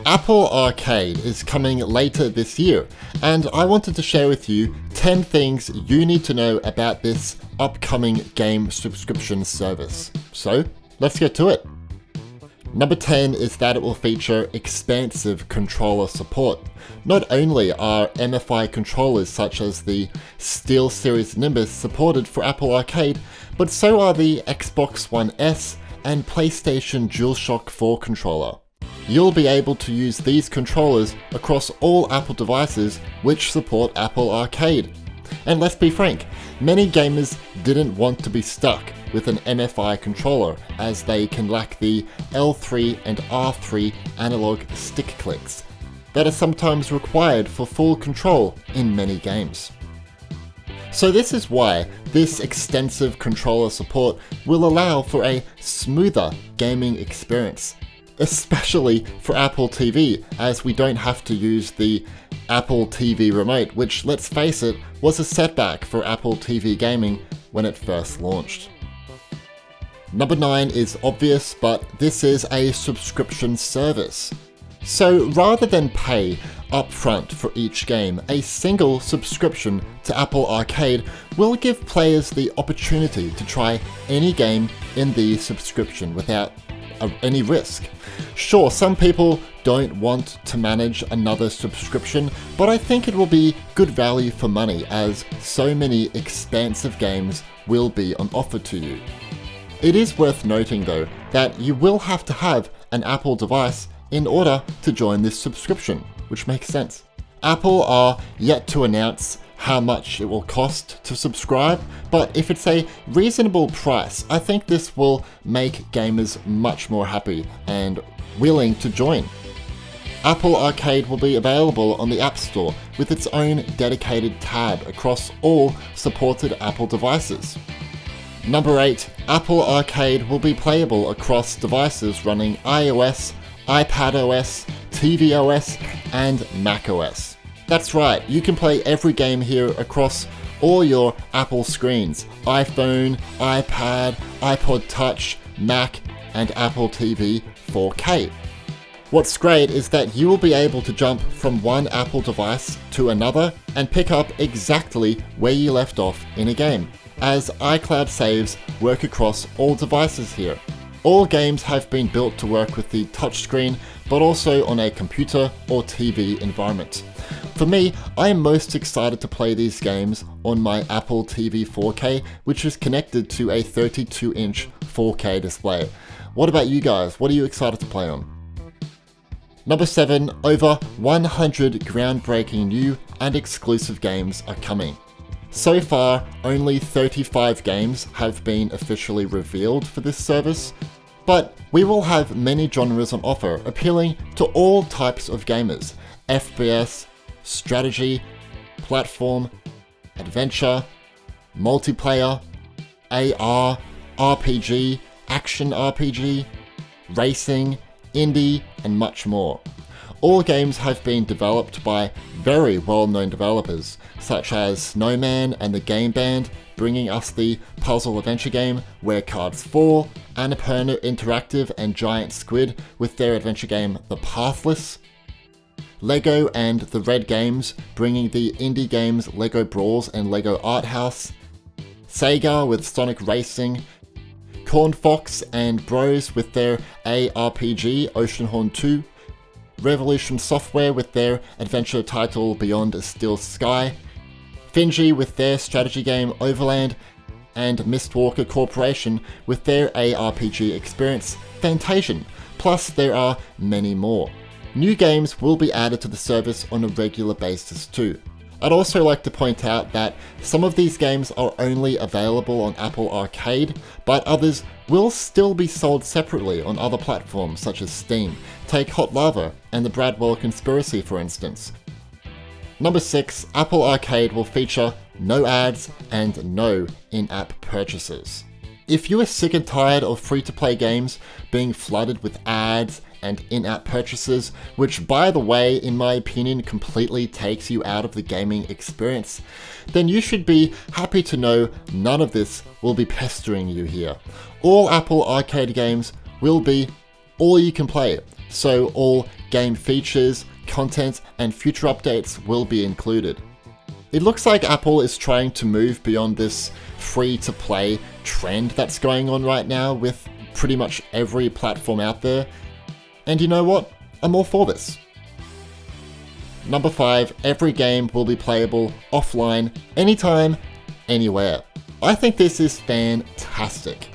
Apple Arcade is coming later this year, and I wanted to share with you 10 things you need to know about this upcoming game subscription service. So, let's get to it. Number 10 is that it will feature expansive controller support. Not only are MFI controllers such as the SteelSeries Nimbus supported for Apple Arcade, but so are the Xbox One S and PlayStation DualShock 4 controller. You'll be able to use these controllers across all Apple devices which support Apple Arcade. And let's be frank, many gamers didn't want to be stuck with an MFI controller as they can lack the L3 and R3 analog stick clicks that are sometimes required for full control in many games. So this is why this extensive controller support will allow for a smoother gaming experience, especially for Apple TV, as we don't have to use the Apple TV remote, which, let's face it, was a setback for Apple TV gaming when it first launched. Number 9 is obvious, but this is a subscription service. So rather than pay upfront for each game, a single subscription to Apple Arcade will give players the opportunity to try any game in the subscription without any risk. Sure, some people don't want to manage another subscription, but I think it will be good value for money as so many expansive games will be on offer to you. It is worth noting though that you will have to have an Apple device in order to join this subscription, which makes sense. Apple are yet to announce how much it will cost to subscribe, but if it's a reasonable price, I think this will make gamers much more happy and willing to join. Apple Arcade will be available on the App Store with its own dedicated tab across all supported Apple devices. Number 8, Apple Arcade will be playable across devices running iOS, iPadOS, tvOS, and macOS. That's right, you can play every game here across all your Apple screens: iPhone, iPad, iPod Touch, Mac, and Apple TV 4K. What's great is that you will be able to jump from one Apple device to another and pick up exactly where you left off in a game, as iCloud saves work across all devices here. All games have been built to work with the touchscreen, but also on a computer or TV environment. For me, I am most excited to play these games on my Apple TV 4K, which is connected to a 32-inch 4K display. What about you guys? What are you excited to play on? Number 7, over 100 groundbreaking new and exclusive games are coming. So far, only 35 games have been officially revealed for this service, but we will have many genres on offer appealing to all types of gamers: FPS, strategy, platform, adventure, multiplayer, AR, RPG, action RPG, racing, indie, and much more. All games have been developed by very well-known developers, such as Snowman and the Game Band, bringing us the puzzle adventure game Where Cards Fall, Annapurna Interactive and Giant Squid with their adventure game The Pathless, LEGO and the Red Games, bringing the indie games Lego Brawls and Lego Art House, Sega with Sonic Racing, Cornfox and Bros with their ARPG Oceanhorn 2, Revolution Software with their adventure title Beyond a Still Sky, Finji with their strategy game Overland, and Mistwalker Corporation with their ARPG experience Fantasian. Plus there are many more. New games will be added to the service on a regular basis too. I'd also like to point out that some of these games are only available on Apple Arcade, but others will still be sold separately on other platforms such as Steam. Take Hot Lava and the Bradwell Conspiracy for instance. Number 6, Apple Arcade will feature no ads and no in-app purchases. If you are sick and tired of free-to-play games being flooded with ads and in-app purchases, which by the way, in my opinion, completely takes you out of the gaming experience, then you should be happy to know none of this will be pestering you here. All Apple Arcade games will be all you can play, so all game features, content, and future updates will be included. It looks like Apple is trying to move beyond this free-to-play trend that's going on right now with pretty much every platform out there. And you know what? I'm all for this. Number 5, every game will be playable offline, anytime, anywhere. I think this is fantastic.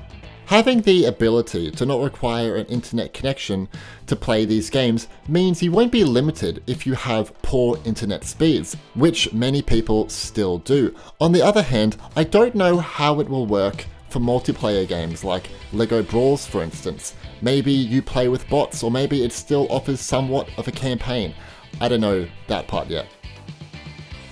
Having the ability to not require an internet connection to play these games means you won't be limited if you have poor internet speeds, which many people still do. On the other hand, I don't know how it will work for multiplayer games like Lego Brawls, for instance. Maybe you play with bots, or maybe it still offers somewhat of a campaign. I don't know that part yet.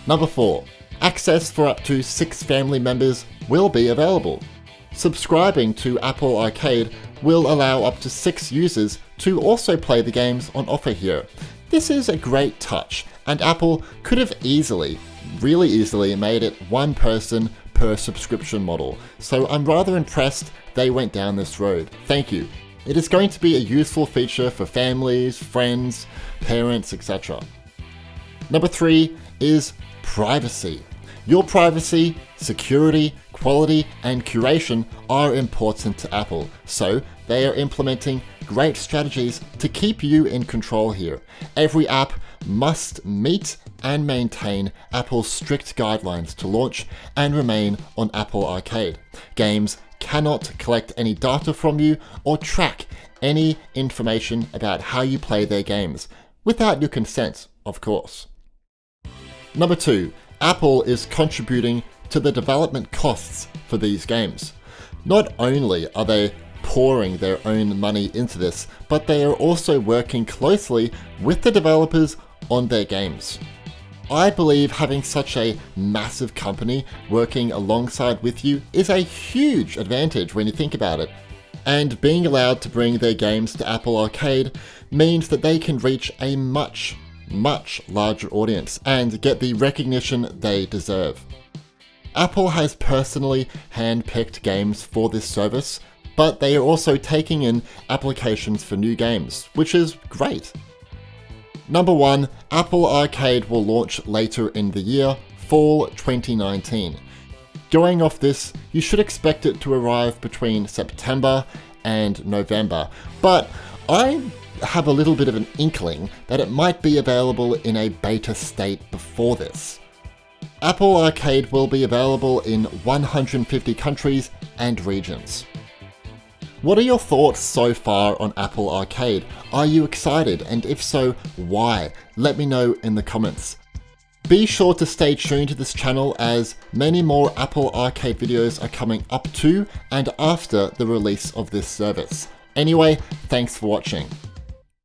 Number 4, access for up to 6 family members will be available. Subscribing to Apple Arcade will allow up to 6 users to also play the games on offer here. This is a great touch, and Apple could have really easily made it one person per subscription model, so I'm rather impressed they went down this road. Thank you. It is going to be a useful feature for families, friends, parents, etc. Number 3 is privacy. Your privacy, security, quality, and curation are important to Apple, so they are implementing great strategies to keep you in control here. Every app must meet and maintain Apple's strict guidelines to launch and remain on Apple Arcade. Games cannot collect any data from you or track any information about how you play their games, without your consent, of course. Number 2, Apple is contributing to the development costs for these games. Not only are they pouring their own money into this, but they are also working closely with the developers on their games. I believe having such a massive company working alongside with you is a huge advantage when you think about it. And being allowed to bring their games to Apple Arcade means that they can reach a much larger audience and get the recognition they deserve. Apple has personally hand-picked games for this service, but they are also taking in applications for new games, which is great. Number 1, Apple Arcade will launch later in the year, fall 2019. Going off this, you should expect it to arrive between September and November, but I have a little bit of an inkling that it might be available in a beta state before this. Apple Arcade will be available in 150 countries and regions. What are your thoughts so far on Apple Arcade? Are you excited? And if so, why? Let me know in the comments. Be sure to stay tuned to this channel as many more Apple Arcade videos are coming up to and after the release of this service. Anyway, thanks for watching.